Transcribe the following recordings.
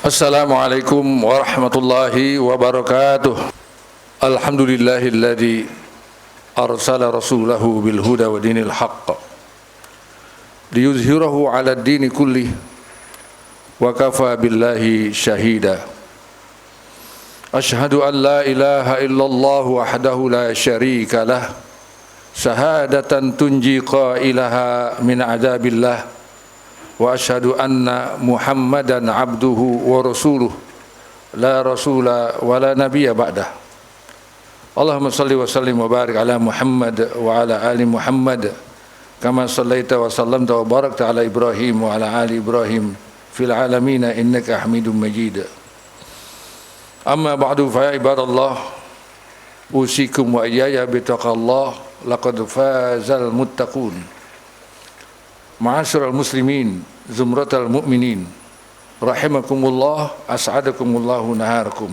Assalamualaikum warahmatullahi wabarakatuh. Alhamdulillahilladzi arsala rasulahu bil huda wa dinil haqq liyuzhirahu 'ala ad-dini kulli wa kafa billahi shahida. Asyhadu an la ilaha illallah wahdahu la syarika lah, syahadatan tunji qailaha min adzabillah. Wa asyhadu anna Muhammadan abduhu wa rasuluh la rasula wa la nabiyya ba'dah. Allahumma salli wa sallim wa barik ala Muhammad wa ala ali Muhammad kama sallaita wa sallamta wa barakta ala Ibrahim wa ala ali Ibrahim fil alamin innaka Hamidum Majid. Amma ba'du, fa ya ibadallah, usikum wa iyaya bitaqallah, laqad fazal muttaqun. Ma'asyiral muslimin, zumratal mu'minin, rahimakumullah, as'adakumullahu naharakum.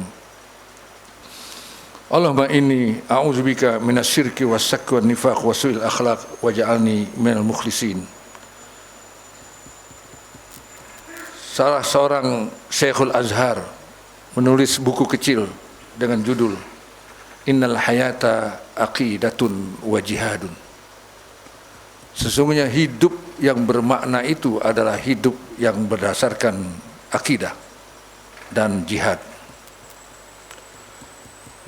Allahumma inni a'udzubika minasyirki wasyakki wan nifaq wa su'il akhlaq waj'alni minal mukhlisin. Salah seorang Syekhul Azhar menulis buku kecil dengan judul Innal hayata aqidatun wa jihadun. Sesungguhnya hidup yang bermakna itu adalah hidup yang berdasarkan akidah dan jihad.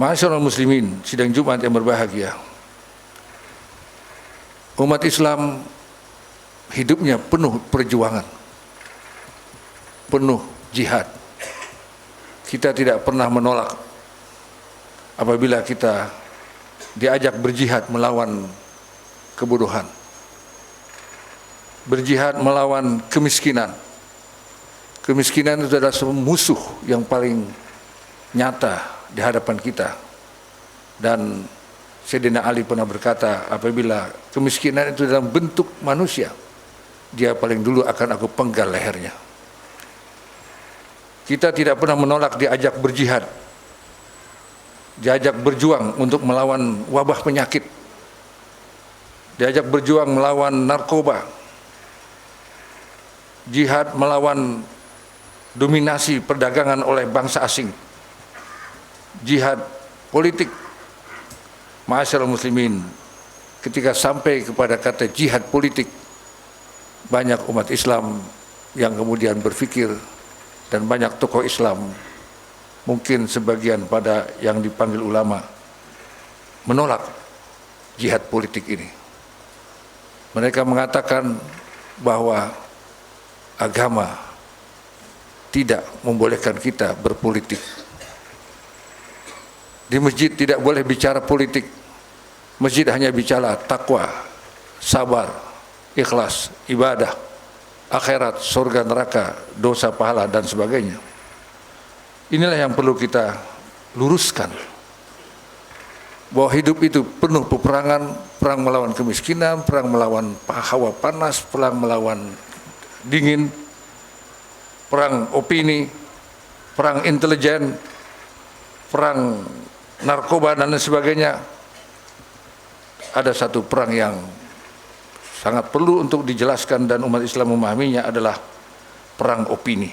Ma'asyiral muslimin, sidang Jumat yang berbahagia. Umat Islam hidupnya penuh perjuangan, penuh jihad. Kita tidak pernah menolak apabila kita diajak berjihad melawan kebodohan, berjihad melawan kemiskinan. Kemiskinan itu adalah musuh yang paling nyata di hadapan kita. Dan Sayyidina Ali pernah berkata, apabila kemiskinan itu dalam bentuk manusia, dia paling dulu akan aku penggal lehernya. Kita tidak pernah menolak diajak berjihad, diajak berjuang untuk melawan wabah penyakit, diajak berjuang melawan narkoba, jihad melawan dominasi perdagangan oleh bangsa asing, jihad politik. Ma'asyiral muslimin, ketika sampai kepada kata jihad politik, banyak umat Islam yang kemudian berpikir, dan banyak tokoh Islam, mungkin sebagian pada yang dipanggil ulama, menolak jihad politik ini. Mereka mengatakan bahwa agama tidak membolehkan kita berpolitik. Di masjid tidak boleh bicara politik. Masjid hanya bicara takwa, sabar, ikhlas, ibadah, akhirat, surga, neraka, dosa, pahala, dan sebagainya. Inilah yang perlu kita luruskan, bahwa hidup itu penuh peperangan, perang melawan kemiskinan, perang melawan hawa panas, perang melawan dingin, perang opini, perang intelijen, perang narkoba, dan lain sebagainya. Ada satu perang yang sangat perlu untuk dijelaskan dan umat Islam memahaminya, adalah perang opini.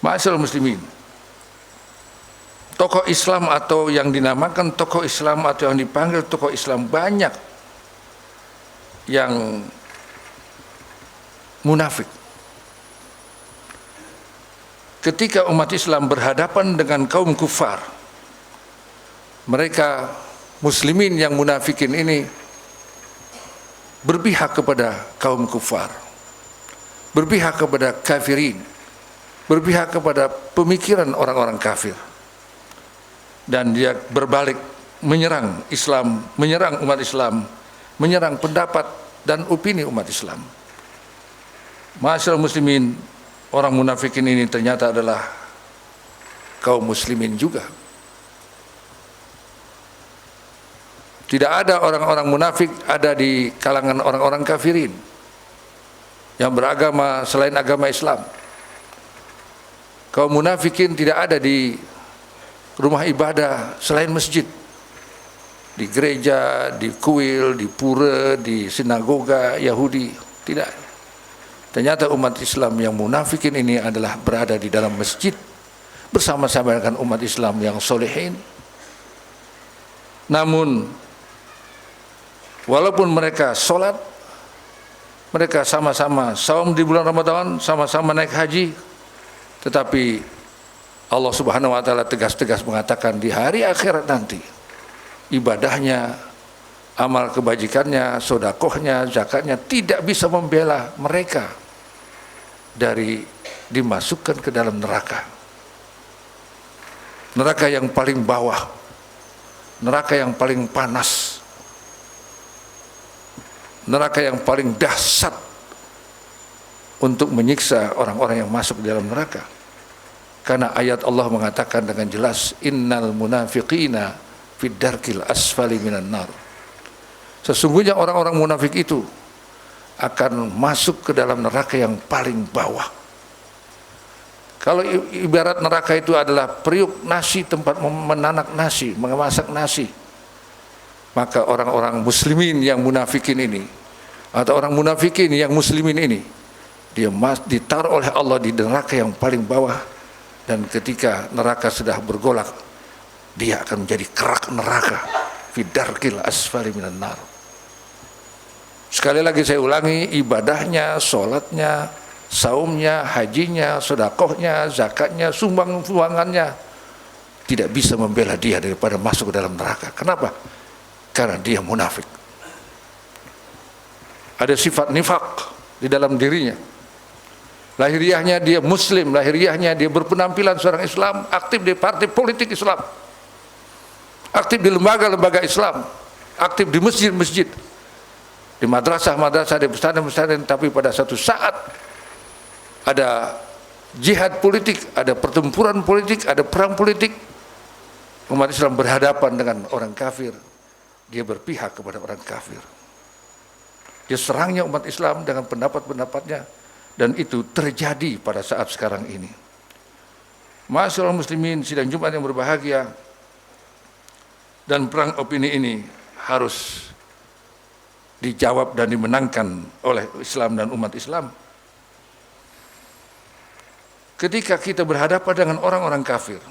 Ma'asyiral muslimin, tokoh Islam atau yang dinamakan tokoh Islam atau yang dipanggil tokoh Islam, banyak yang munafik. Ketika umat Islam berhadapan dengan kaum kufar, mereka muslimin yang munafikin ini berpihak kepada kaum kufar, berpihak kepada kafirin, berpihak kepada pemikiran orang-orang kafir, dan dia berbalik menyerang Islam, menyerang umat Islam, menyerang pendapat dan opini umat Islam. Ma'asyiral muslimin, orang munafikin ini ternyata adalah kaum muslimin juga. Tidak ada orang-orang munafik ada di kalangan orang-orang kafirin yang beragama selain agama Islam. Kaum munafikin tidak ada di rumah ibadah selain masjid, di gereja, di kuil, di pura, di sinagoga Yahudi, tidak. Ternyata umat Islam yang munafikin ini adalah berada di dalam masjid bersama-sama dengan umat Islam yang solehin. Namun walaupun mereka sholat, mereka sama-sama saum di bulan Ramadan, sama-sama naik haji, tetapi Allah Subhanahu wa taala tegas-tegas mengatakan di hari akhirat nanti ibadahnya, amal kebajikannya, sedekahnya, zakatnya tidak bisa membela mereka dari dimasukkan ke dalam neraka. Neraka yang paling bawah, neraka yang paling panas, neraka yang paling dahsyat untuk menyiksa orang-orang yang masuk di dalam neraka. Karena ayat Allah mengatakan dengan jelas, innal munafiqina fid darkil asfali minan nar. Sesungguhnya orang-orang munafik itu akan masuk ke dalam neraka yang paling bawah. Kalau ibarat neraka itu adalah periuk nasi, tempat menanak nasi, memasak nasi, maka orang-orang muslimin yang munafikin ini, atau orang munafikin yang muslimin ini, dia ditaruh oleh Allah di neraka yang paling bawah. Dan ketika neraka sudah bergolak, dia akan menjadi kerak neraka, fidarkil asfali minan nar. Sekali lagi saya ulangi, ibadahnya, sholatnya, saumnya, hajinya, sedekahnya, zakatnya, sumbangannya tidak bisa membela dia daripada masuk ke dalam neraka. Kenapa? Karena dia munafik. Ada sifat nifak di dalam dirinya. Lahiriahnya dia muslim, lahiriahnya dia berpenampilan seorang Islam, aktif di partai politik Islam, aktif di lembaga-lembaga Islam, aktif di masjid-masjid, di madrasah-madrasah, di pesantren-pesantren, tapi pada satu saat ada jihad politik, ada pertempuran politik, ada perang politik, umat Islam berhadapan dengan orang kafir, dia berpihak kepada orang kafir. Dia serangnya umat Islam dengan pendapat-pendapatnya, dan itu terjadi pada saat sekarang ini. Ma'asyiral muslimin, sidang Jumat yang berbahagia, dan perang opini ini harus dijawab dan dimenangkan oleh Islam dan umat Islam. Ketika kita berhadapan dengan orang-orang kafir,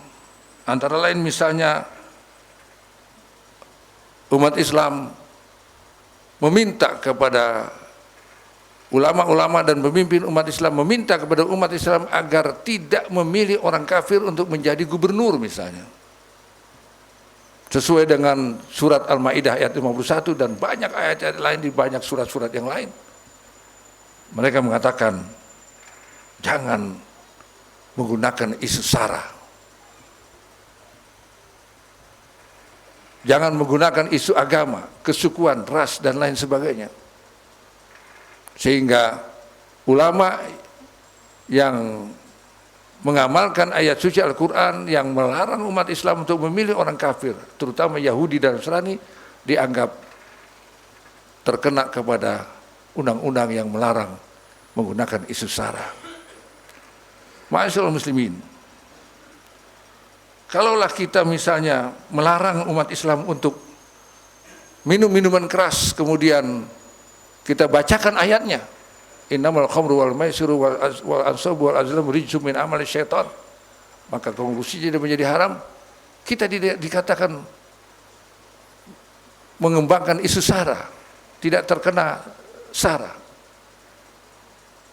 antara lain misalnya umat Islam meminta kepada ulama-ulama dan pemimpin umat Islam, meminta kepada umat Islam agar tidak memilih orang kafir untuk menjadi gubernur misalnya, sesuai dengan surat Al-Maidah ayat 51 dan banyak ayat-ayat lain di banyak surat-surat yang lain. Mereka mengatakan jangan menggunakan isu sara, jangan menggunakan isu agama, kesukuan, ras dan lain sebagainya. Sehingga ulama yang mengamalkan ayat suci Al-Quran yang melarang umat Islam untuk memilih orang kafir, terutama Yahudi dan Nasrani, dianggap terkena kepada undang-undang yang melarang menggunakan isu sara. Ma'asyiral muslimin, kalaulah kita misalnya melarang umat Islam untuk minum minuman keras, kemudian kita bacakan ayatnya, innamal khamru wal maisiru wal ansabu wal azlamu rijsum min amali syaitan, maka konklusinya dia menjadi haram. Kita dikatakan mengembangkan isu sara, tidak terkena sara.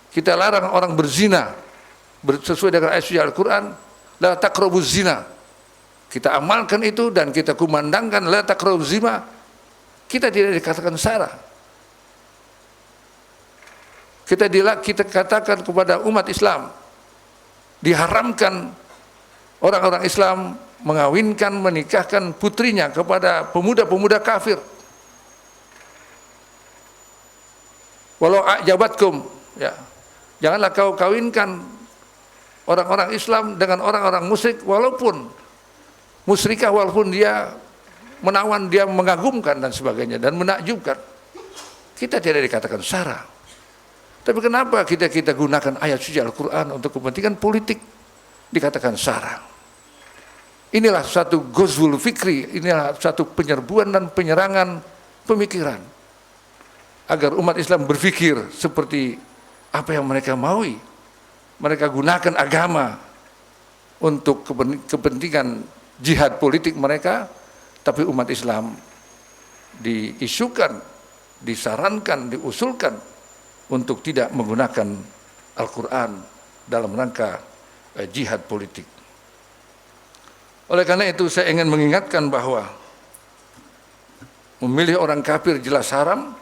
Kita larang orang berzina sesuai dengan ayat suci Al-Quran, la taqrabuz zina. Kita amalkan itu dan kita kumandangkan la taqrabuz zina, kita tidak dikatakan sara. Kita katakan kepada umat Islam, diharamkan orang-orang Islam mengawinkan, menikahkan putrinya kepada pemuda-pemuda kafir. Walau ajabatkum, ya, janganlah kau kawinkan orang-orang Islam dengan orang-orang musyrik, walaupun musyrikah, walaupun dia menawan, dia mengagumkan dan sebagainya dan menakjubkan. Kita tidak dikatakan sara. Tapi kenapa kita gunakan ayat suci Al-Quran untuk kepentingan politik dikatakan sara? Inilah satu ghazwul fikri, inilah satu penyerbuan dan penyerangan pemikiran agar umat Islam berpikir seperti apa yang mereka maui. Mereka gunakan agama untuk kepentingan jihad politik mereka, tapi umat Islam diisukan, disarankan, diusulkan untuk tidak menggunakan Al-Quran dalam rangka jihad politik. Oleh karena itu saya ingin mengingatkan bahwa memilih orang kafir jelas haram,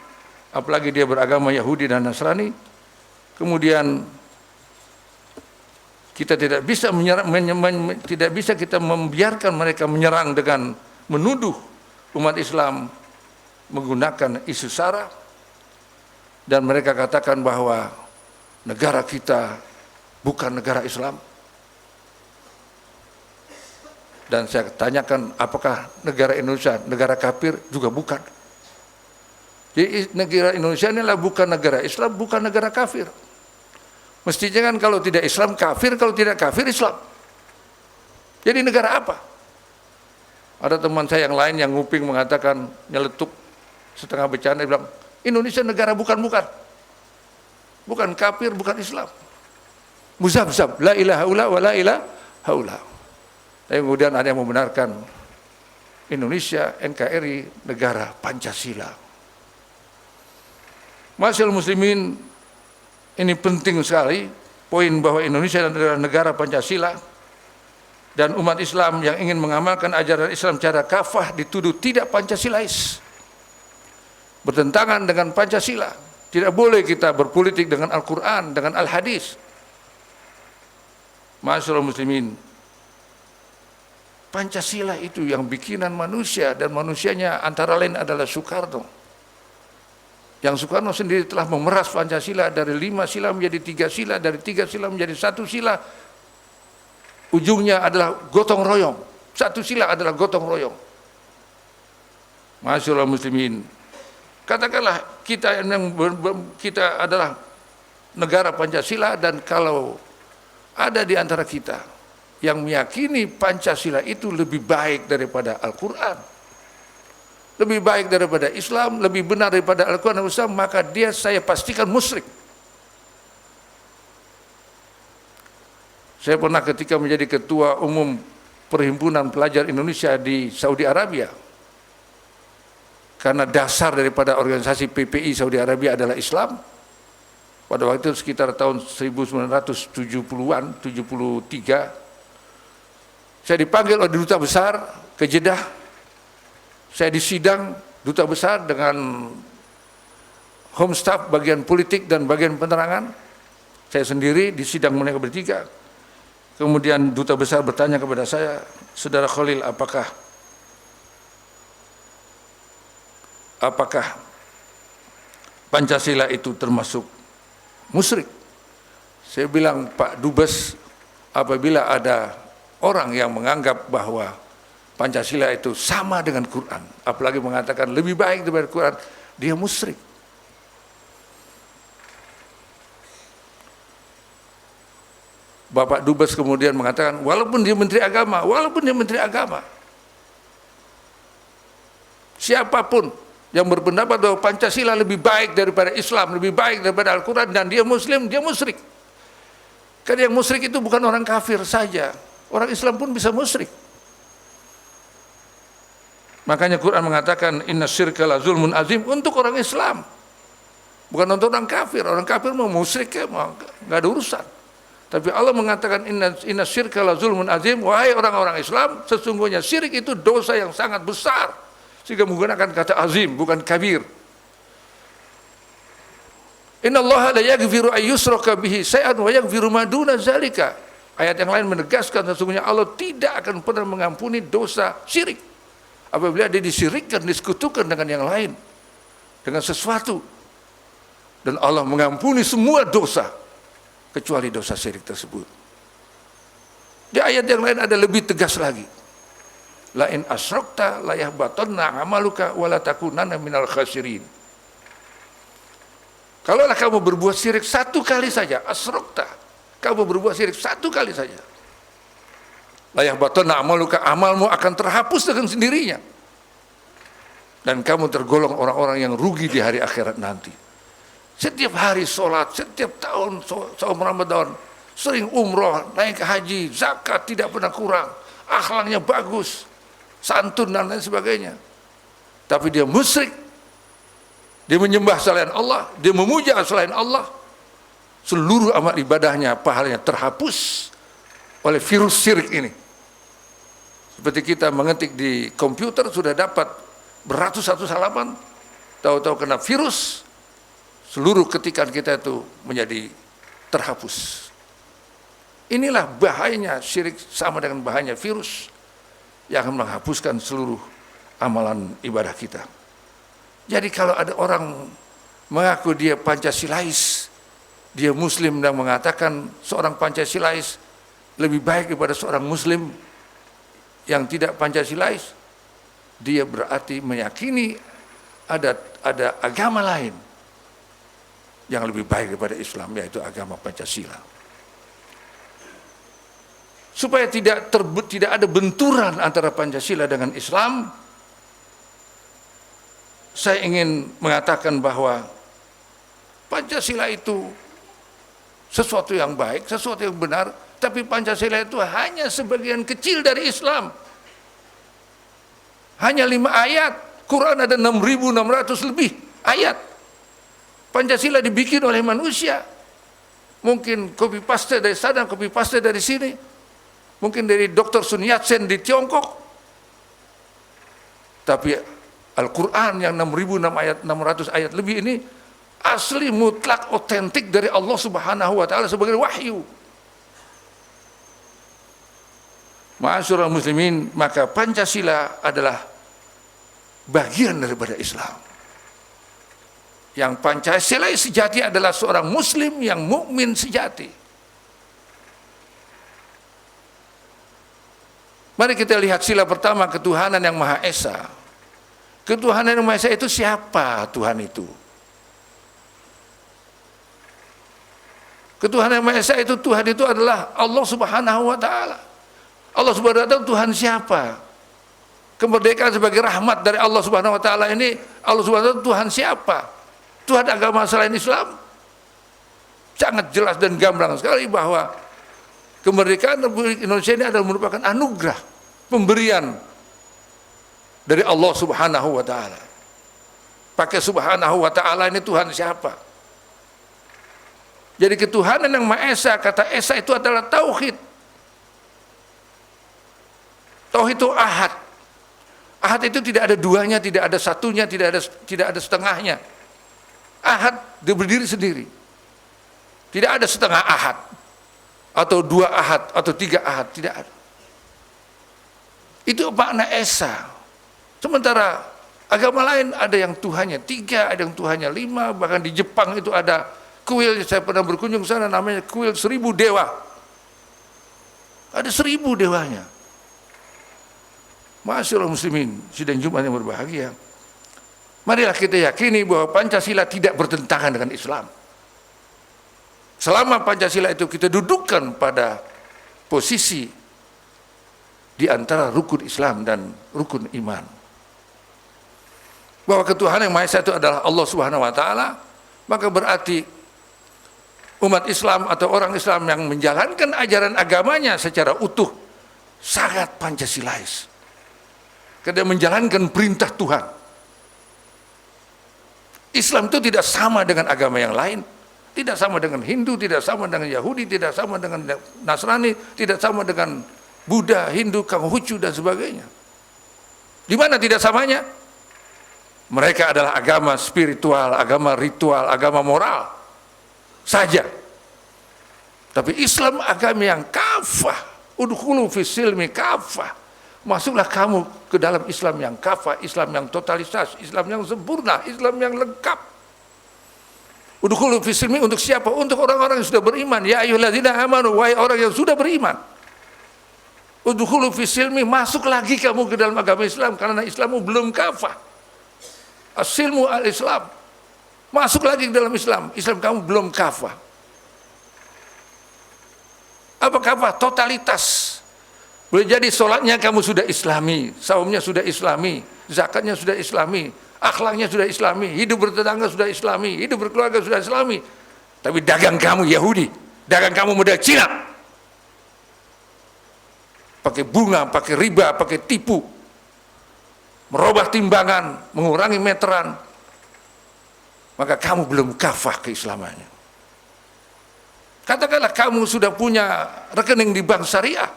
apalagi dia beragama Yahudi dan Nasrani. Kemudian kita tidak bisa tidak bisa kita membiarkan mereka menyerang dengan menuduh umat Islam menggunakan isu sara, dan mereka katakan bahwa negara kita bukan negara Islam. Dan saya tanyakan, apakah negara Indonesia negara kafir? Juga bukan. Jadi negara Indonesia inilah bukan negara Islam, bukan negara kafir. Mestinya kan kalau tidak Islam kafir, kalau tidak kafir Islam. Jadi negara apa? Ada teman saya yang lain yang nguping mengatakan, nyeletuk setengah bercanda, bilang Indonesia negara bukan-bukan, bukan kafir, bukan Islam. Muzabzab, la ilaha illallah wa la ilaha illallah. Tapi kemudian ada yang membenarkan Indonesia NKRI negara Pancasila. Masyaallah muslimin, ini penting sekali poin bahwa Indonesia adalah negara Pancasila, dan umat Islam yang ingin mengamalkan ajaran Islam secara kafah dituduh tidak Pancasilais, bertentangan dengan Pancasila. Tidak boleh kita berpolitik dengan Al-Quran, dengan Al-Hadis. Masyaallah muslimin, Pancasila itu yang bikinan manusia, dan manusianya antara lain adalah Soekarno. Yang Soekarno sendiri telah memeras Pancasila dari 5 sila menjadi 3 sila, dari 3 sila menjadi 1 sila. Ujungnya adalah gotong royong. 1 sila adalah gotong royong. Masyaallah muslimin, katakanlah kita kita adalah negara Pancasila, dan kalau ada di antara kita yang meyakini Pancasila itu lebih baik daripada Al-Quran, lebih baik daripada Islam, lebih benar daripada Al-Quran dan Islam, maka dia saya pastikan musyrik. Saya pernah ketika menjadi ketua umum Perhimpunan Pelajar Indonesia di Saudi Arabia, karena dasar daripada organisasi PPI Saudi Arabia adalah Islam. Pada waktu itu sekitar tahun 1970-an, 73, saya dipanggil oleh duta besar ke Jeddah. Saya disidang duta besar dengan home staff bagian politik dan bagian penerangan. Saya sendiri disidang mereka bertiga. Kemudian duta besar bertanya kepada saya, Saudara Khalil, apakah Pancasila itu termasuk musyrik? Saya bilang, Pak Dubes, apabila ada orang yang menganggap bahwa Pancasila itu sama dengan Quran, apalagi mengatakan lebih baik daripada Quran, dia musyrik. Bapak Dubes kemudian mengatakan, walaupun dia menteri agama, siapapun yang berpendapat bahwa Pancasila lebih baik daripada Islam, lebih baik daripada Al-Quran, dan dia Muslim, dia musyrik. Karena yang musyrik itu bukan orang kafir saja, orang Islam pun bisa musyrik. Makanya Quran mengatakan inna syirka la zulmun azim untuk orang Islam, bukan untuk orang kafir. Orang kafir mau musyrik ya, mau nggak ada urusan. Tapi Allah mengatakan inna syirka la zulmun azim, wahai orang-orang Islam, sesungguhnya syirik itu dosa yang sangat besar, sehingga menggunakan kata azim bukan kabir. Innallaha la yaghfiru ayyushraka bihi syai'an wa yaghfiru ma duna zalika. Ayat yang lain menegaskan sesungguhnya Allah tidak akan pernah mengampuni dosa syirik apabila dia disyirikkan, disekutukan dengan yang lain, dengan sesuatu. Dan Allah mengampuni semua dosa kecuali dosa syirik tersebut. Di ayat yang lain ada lebih tegas lagi. La in asyrakta la yahbatanna amaluka wa la takunanna minal khasirin. Kalaulah kamu berbuat syirik satu kali saja, asyrakta, kamu berbuat syirik satu kali saja, la yahbatanna amaluka, amalmu akan terhapus dengan sendirinya, dan kamu tergolong orang-orang yang rugi di hari akhirat nanti. Setiap hari sholat, setiap tahun saum Ramadan, sering umroh, naik haji, zakat tidak pernah kurang, akhlaknya bagus, santun dan lain sebagainya. Tapi dia musyrik, dia menyembah selain Allah, dia memuja selain Allah. Seluruh amal ibadahnya, pahalanya terhapus oleh virus syirik ini. Seperti kita mengetik di komputer sudah dapat beratus-ratus halaman, tahu-tahu kena virus, seluruh ketikan kita itu menjadi terhapus. Inilah bahayanya syirik, sama dengan bahayanya virus yang akan menghapuskan seluruh amalan ibadah kita. Jadi kalau ada orang mengaku dia Pancasilais, dia Muslim dan mengatakan seorang Pancasilais lebih baik daripada seorang Muslim yang tidak Pancasilais, dia berarti meyakini ada agama lain yang lebih baik daripada Islam, yaitu agama Pancasila. Supaya tidak ada benturan antara Pancasila dengan Islam, saya ingin mengatakan bahwa Pancasila itu sesuatu yang baik, sesuatu yang benar, tapi Pancasila itu hanya sebagian kecil dari Islam. Hanya 5 ayat, Quran ada 6.600 lebih ayat. Pancasila dibikin oleh manusia. Mungkin copy paste dari sana, copy paste dari sini. Mungkin dari Dr. Sun Yat-sen di Tiongkok. Tapi Al-Quran yang 6.600 ayat lebih ini asli, mutlak, otentik dari Allah Subhanahu wa Ta'ala sebagai wahyu. Ma'asyiral muslimin, maka Pancasila adalah bagian daripada Islam. Yang Pancasilais sejati adalah seorang Muslim yang mukmin sejati. Mari kita lihat sila pertama, ketuhanan yang Maha Esa. Ketuhanan yang Maha Esa itu siapa Tuhan itu? Ketuhanan yang Maha Esa itu, Tuhan itu adalah Allah Subhanahu wa Ta'ala. Allah Subhanahu wa Ta'ala Tuhan siapa? Kemerdekaan sebagai rahmat dari Allah Subhanahu wa Ta'ala ini, Allah Subhanahu wa Ta'ala Tuhan siapa? Tuhan agama selain Islam? Sangat jelas dan gamblang sekali bahwa kemerdekaan Republik Indonesia ini adalah merupakan anugerah, pemberian dari Allah Subhanahu wa Ta'ala. Pakai Subhanahu wa Ta'ala ini Tuhan siapa? Jadi ketuhanan yang Maha Esa, kata Esa itu adalah tauhid. Tauhid itu ahad. Ahad itu tidak ada duanya, tidak ada satunya, tidak ada setengahnya. Ahad dia berdiri sendiri. Tidak ada setengah ahad, atau 2 ahad, atau 3 ahad, tidak ada. Itu makna Esa. Sementara agama lain ada yang Tuhannya 3, ada yang Tuhannya 5, bahkan di Jepang itu ada kuil, saya pernah berkunjung sana, namanya kuil 1000 dewa. Ada 1000 dewanya. Ma'asyiral muslimin, sidang Jumat yang berbahagia, marilah kita yakini bahwa Pancasila tidak bertentangan dengan Islam. Selama Pancasila itu kita dudukkan pada posisi di antara rukun Islam dan rukun iman. Bahwa ketuhanan yang Maha Esa itu adalah Allah Subhanahu wa Ta'ala, maka berarti umat Islam atau orang Islam yang menjalankan ajaran agamanya secara utuh sangat Pancasilais. Karena menjalankan perintah Tuhan. Islam itu tidak sama dengan agama yang lain, tidak sama dengan Hindu, tidak sama dengan Yahudi, tidak sama dengan Nasrani, tidak sama dengan Buddha, Hindu, Konghucu dan sebagainya. Di mana tidak samanya? Mereka adalah agama spiritual, agama ritual, agama moral saja. Tapi Islam agama yang kafah. Udkhulu fis silmi kafah. Masuklah kamu ke dalam Islam yang kafah, Islam yang totalitas, Islam yang sempurna, Islam yang lengkap. Udkhulu fis silmi untuk siapa? Untuk orang-orang yang sudah beriman. Ya ayyuhalladzina amanu, wahai orang yang sudah beriman. Udkhulu fis silmi, masuk lagi kamu ke dalam agama Islam karena Islammu belum kafah. As-silmu al-Islam. Masuk lagi ke dalam Islam. Islam kamu belum kafah. Apa kafah? Totalitas. Boleh jadi sholatnya kamu sudah Islami, saumnya sudah Islami, zakatnya sudah Islami, akhlaknya sudah Islami, hidup bertetangga sudah Islami, hidup berkeluarga sudah Islami. Tapi dagang kamu Yahudi, dagang kamu model Cina. Pakai bunga, pakai riba, pakai tipu. Merubah timbangan, mengurangi meteran. Maka kamu belum kafah keislamannya. Katakanlah kamu sudah punya rekening di bank syariah,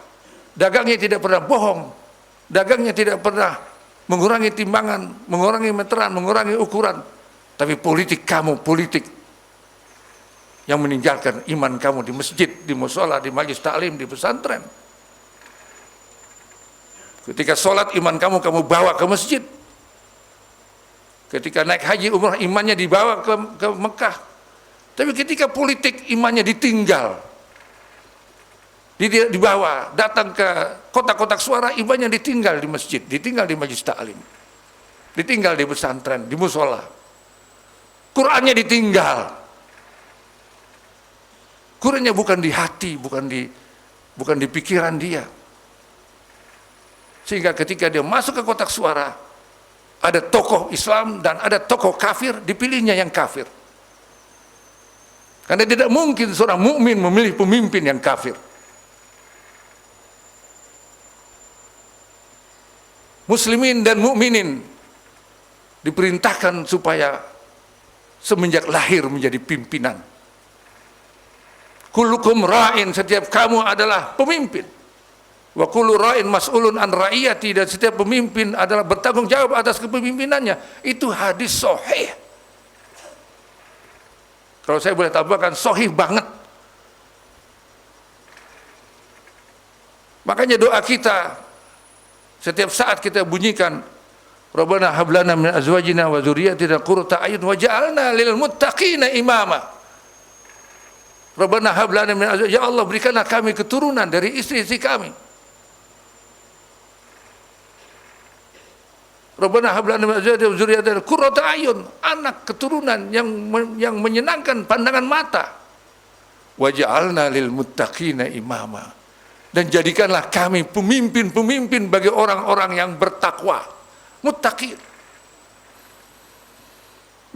dagangnya tidak pernah bohong, dagangnya tidak pernah mengurangi timbangan, mengurangi meteran, mengurangi ukuran. Tapi politik kamu, politik yang meninggalkan iman kamu di masjid, di mushola, di majelis taklim, di pesantren. Ketika sholat iman kamu bawa ke masjid. Ketika naik haji umrah imannya dibawa ke Mekah. Tapi ketika politik imannya ditinggal, dibawa, datang ke kotak-kotak suara, imannya ditinggal di masjid, ditinggal di majelis taklim, ditinggal di pesantren, di musola. Qurannya ditinggal. Qurannya bukan di hati, bukan di pikiran dia. Sehingga ketika dia masuk ke kotak suara, ada tokoh Islam dan ada tokoh kafir, dipilihnya yang kafir. Karena tidak mungkin seorang mukmin memilih pemimpin yang kafir. Muslimin dan mukminin diperintahkan supaya semenjak lahir menjadi pimpinan. Kullukum ra'in, setiap kamu adalah pemimpin. Wa kullu ra'in mas'ulun an ra'iyati, dan setiap pemimpin adalah bertanggung jawab atas kepemimpinannya. Itu hadis sahih. Kalau saya boleh tambahkan, sahih banget. Makanya doa kita setiap saat kita bunyikan, Rabbana hablana min azwajina wa dzurriyyatina qurrata a'yun waj'alna lil muttaqina imama. Rabbana hablana min azwajina, ya Allah berikanlah kami keturunan dari istri-istri kami. Rabbana hablana min azwajina wa dzurriyyatina qurrata a'yun, anak keturunan yang menyenangkan pandangan mata. Waj'alna lil muttaqina imama, dan jadikanlah kami pemimpin-pemimpin bagi orang-orang yang bertakwa, muttaqin.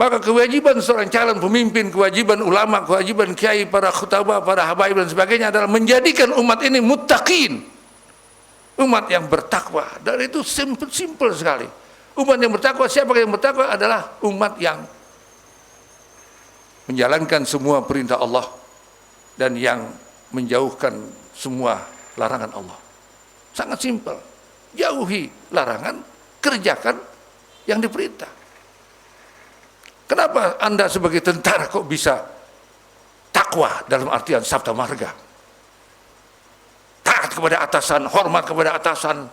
Maka kewajiban seorang calon pemimpin, kewajiban ulama, kewajiban kiai, para khutbah, para habaib dan sebagainya adalah menjadikan umat ini muttaqin, umat yang bertakwa. Dan itu simple sekali. Umat yang bertakwa, siapa yang bertakwa? Adalah umat yang menjalankan semua perintah Allah dan yang menjauhkan semua larangan Allah. Sangat simpel. Jauhi larangan, kerjakan yang diperintah. Kenapa Anda sebagai tentara kok bisa takwa dalam artian sabta marga? Taat kepada atasan, hormat kepada atasan,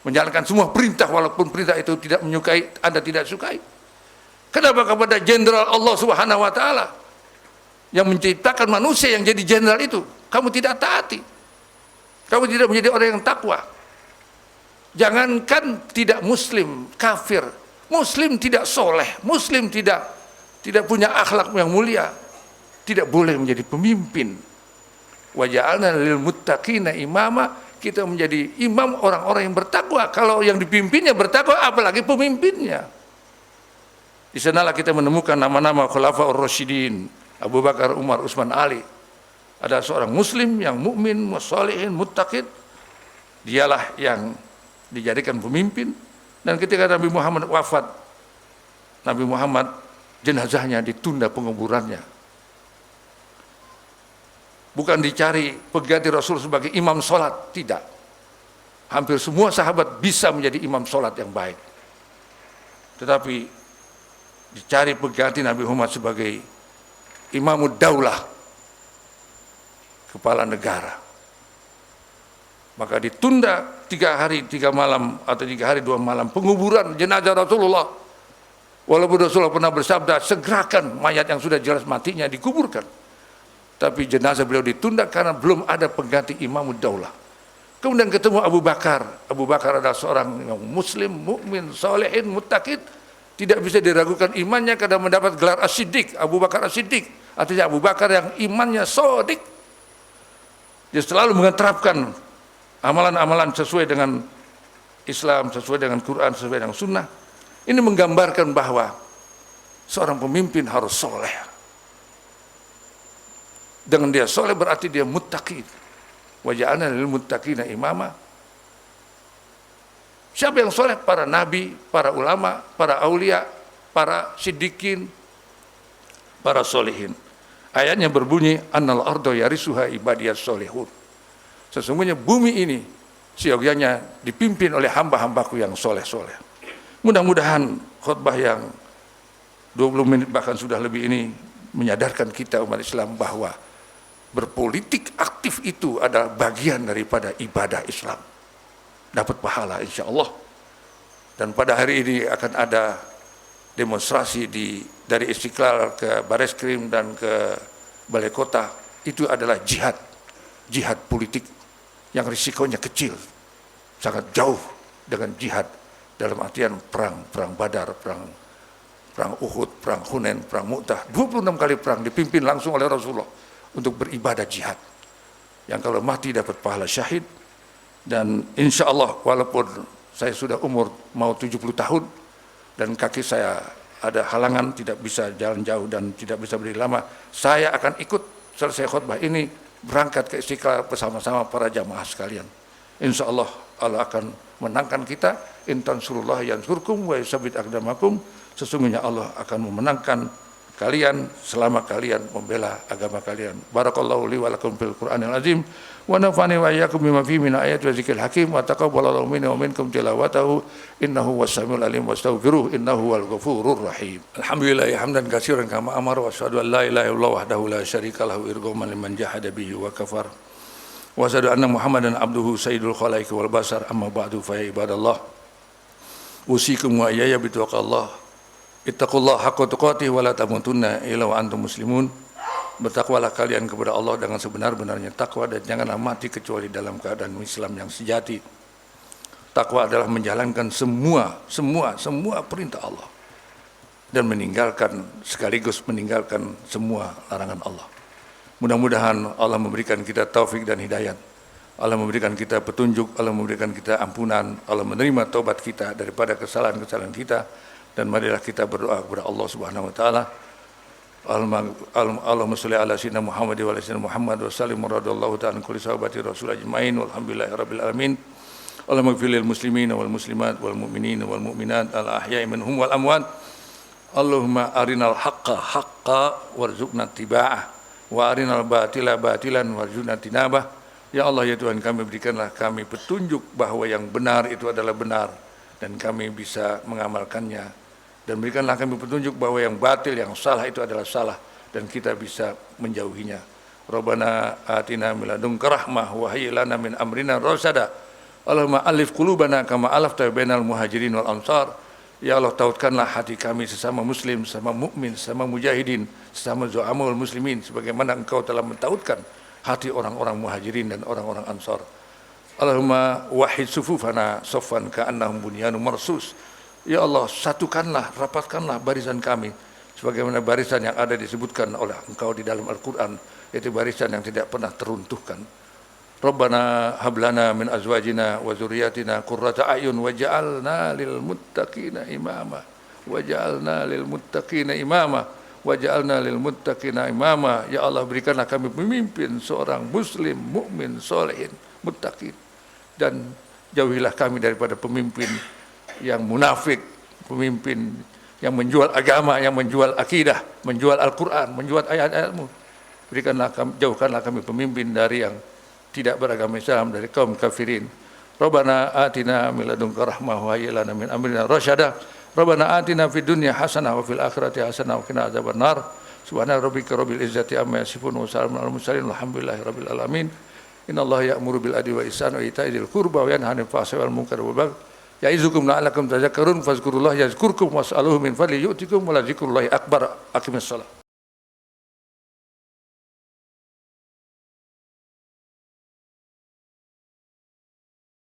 menjalankan semua perintah walaupun perintah itu tidak menyukai, Anda tidak sukai. Kenapa kepada jenderal Allah Subhanahu wa taala yang menciptakan manusia yang jadi jenderal itu kamu tidak taati? Kamu tidak menjadi orang yang takwa. Jangankan tidak muslim, kafir, muslim tidak soleh, muslim tidak punya akhlak yang mulia, tidak boleh menjadi pemimpin. Wa ja'alna lil muttaqina imama, kita menjadi imam orang-orang yang bertakwa. Kalau yang dipimpinnya bertakwa, apalagi pemimpinnya. Di sanalah kita menemukan nama-nama Khulafaur Rasyidin, Abu Bakar, Umar, Utsman, Ali. Ada seorang muslim yang mukmin, musholihin, muttaqin. Dialah yang dijadikan pemimpin. Dan ketika Nabi Muhammad wafat, Nabi Muhammad jenazahnya ditunda penguburannya. Bukan dicari pengganti Rasul sebagai imam sholat, tidak. Hampir semua sahabat bisa menjadi imam sholat yang baik. Tetapi dicari pengganti Nabi Muhammad sebagai imamud daulah, kepala negara. Maka ditunda 3 hari 3 malam atau 3 hari 2 malam penguburan jenazah Rasulullah. Walaupun Rasulullah pernah bersabda, segerakan mayat yang sudah jelas matinya dikuburkan. Tapi jenazah beliau ditunda karena belum ada pengganti imamud daulah. Kemudian ketemu Abu Bakar. Abu Bakar adalah seorang yang muslim, mukmin, solehin, muttaqin. Tidak bisa diragukan imannya karena mendapat gelar As-Siddiq, Abu Bakar As-Siddiq. Artinya Abu Bakar yang imannya sodik. Dia selalu menerapkan amalan-amalan sesuai dengan Islam, sesuai dengan Quran, sesuai dengan Sunnah. Ini menggambarkan bahwa seorang pemimpin harus soleh. Dengan dia soleh berarti dia muttaqi. Wa ja'alna lil muttaqina imama. Siapa yang soleh? Para nabi, para ulama, para aulia, para siddiqin, para solehin. Ayatnya berbunyi, annal ardo yarisuha ibadiyas solehun. Sesungguhnya bumi ini siogyanya dipimpin oleh hamba-hambaku yang soleh-soleh. Mudah-mudahan khutbah yang 20 menit bahkan sudah lebih ini menyadarkan kita umat Islam bahwa berpolitik aktif itu adalah bagian daripada ibadah Islam. Dapat pahala insya Allah. Dan pada hari ini akan ada demonstrasi dari Istiqlal ke Bareskrim dan ke Balai Kota. Itu adalah jihad politik yang risikonya kecil, sangat jauh dengan jihad dalam artian perang Badar, perang Uhud, perang Hunain, perang Mu'tah. 26 kali perang dipimpin langsung oleh Rasulullah untuk beribadah jihad. Yang kalau mati dapat pahala syahid. Dan insya Allah walaupun saya sudah umur mau 70 tahun dan kaki saya ada halangan, tidak bisa jalan jauh dan tidak bisa berdiri lama, saya akan ikut selesai khutbah ini berangkat ke Istiqlal bersama-sama para jamaah sekalian. Insya Allah Allah akan menangkan kita. In tansurullah yansurkum wa yusabbit aqdamakum. Sesungguhnya Allah akan memenangkan kalian selama kalian membela agama kalian. Barakallahu li wa lakum fil Qur'anil azim wa nafa'ani wa iyyakum bima fihi min ayati wa dzikril hakim wa taqabbalallahu minna wa minkum tilawatahu innahu was-sami'ul alim wastaghfiruh innahu wal ghafurur rahim. Alhamdulillah hamdan katsiran kama amara wa asyhadu an la ilaha illallah wahdahu la syarika lahu irghaman liman jahada bihi wa kafar. Wa asyhadu anna Muhammadan abduhu sayyidul khalaiqi wal basar amma ba'du fa ya ibadallah. Usikum wa iyaya bitaqwallah. Ittaqullah haqqa tuqatih wa la tamutunna illa wa antum muslimun. Bertakwalah kalian kepada Allah dengan sebenar-benarnya takwa dan janganlah mati kecuali dalam keadaan Islam yang sejati. Takwa adalah menjalankan semua perintah Allah dan sekaligus meninggalkan semua larangan Allah. Mudah-mudahan Allah memberikan kita taufik dan hidayat. Allah memberikan kita petunjuk, Allah memberikan kita ampunan, Allah menerima taubat kita daripada kesalahan-kesalahan kita. Dan marilah kita berdoa kepada Allah Subhanahu wa taala. Allahumma shalli ala sayyidina Muhammad wa ala sayyidina Muhammad wa sallim radhiyallahu ta'ala kulli sahabati rasul ajmain walhamdulillahirabbil alamin. Allahumma ighfir lil muslimina wal muslimat wal mu'minina wal mu'minat al ahya'i minhum wal amwat. Allahumma arinal haqqa haqqa warzuqna ittiba'ah wa arinal batila batilan warzuqna tinabah. Ya Allah ya Tuhan kami, berikanlah kami petunjuk bahwa yang benar itu adalah benar dan kami bisa mengamalkannya. Dan berikanlah kami petunjuk bahwa yang batil, yang salah itu adalah salah dan kita bisa menjauhinya. Rabbana atina min ladunka rahmah wa hayyi lana min amrina rasyada. Allahumma alif qulubana kama alafta bainal muhajirin wal ansar. Ya Allah, tautkanlah hati kami sesama muslim, sesama mukmin, sesama mujahidin, sesama zu'amul muslimin sebagaimana Engkau telah mentautkan hati orang-orang muhajirin dan orang-orang ansar. Allahumma wahid sufufana saffan ka'annahum bunyanun marsus. Ya Allah, satukanlah, rapatkanlah barisan kami sebagaimana barisan yang ada disebutkan oleh Engkau di dalam Al-Quran, yaitu barisan yang tidak pernah teruntuhkan. Rabbana hablana min azwajina wa zurriyatina qurrata a'yun waj'alna lil muttaqina imama waj'alna lil muttaqina imama waj'alna lil muttaqina imama. Ya Allah, berikanlah kami pemimpin seorang muslim, mukmin, solehin, muttaqin, dan jauhilah kami daripada pemimpin yang munafik, pemimpin yang menjual agama, yang menjual akidah, menjual Al-Quran, menjual ayat-ayat-Mu. Jauhkanlah kami pemimpin dari yang tidak beragama Islam, dari kaum kafirin. Rabbana atina min ladunka rahmah wa hayyi lana min amrina rasyada. Rabbana atina fid dunya hasanah wa fil akhirati hasanah wa qina adzabannar. Subhana rabbika rabbil izzati amma yasifun wa salamun alal mursalin walhamdulillahi rabbil alamin. Innallaha ya'muru bil adli wa ihsani wa ita'i dzil qurba wa yanha 'anil fahsya'i wal munkari wal baghi. Ya'izukum la'allakum tadhakkarun fazkurullaha yazkurkum was'aluhu min fadli yu'tikum wa la dzikrullahi akbar. Aqimissalah.